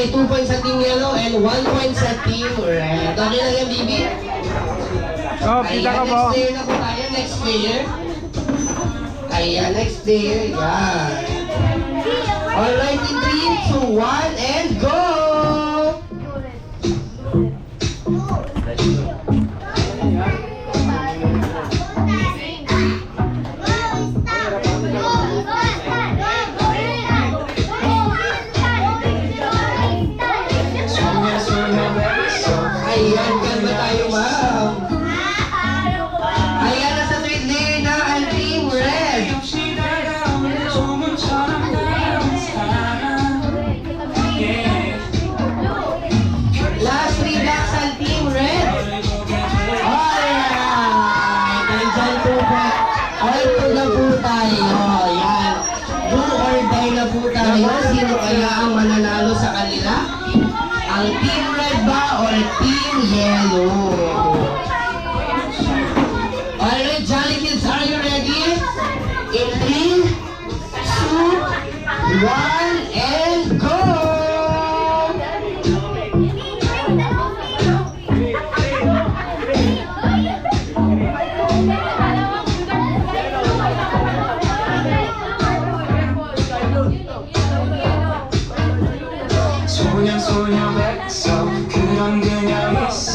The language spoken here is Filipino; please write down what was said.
Okay, 2 points sa Team Yellow and 1 point sa Team Red. Okay na yan, Bibi? Oh, kita ka po. Next player na po tayo. Next player. Ayan, next player. Yan. Alright, in 3, 2, 1, and go! Ayan, kalma tayo, ma'am. Ayan, nasa third layer na ang Team Red. Last 3 blocks ang Team Red. Alright, nandyan po ba? All po na po tayo. Ayan. Do or die na po tayo. Sino kaya ang mananalo sa kanila? Ang Team Red ba or Team Yellow? Alright, Jolly Kids, are you ready? In 3, 2, 1, and go! 소녀소녀 백석 그런 그녀 있어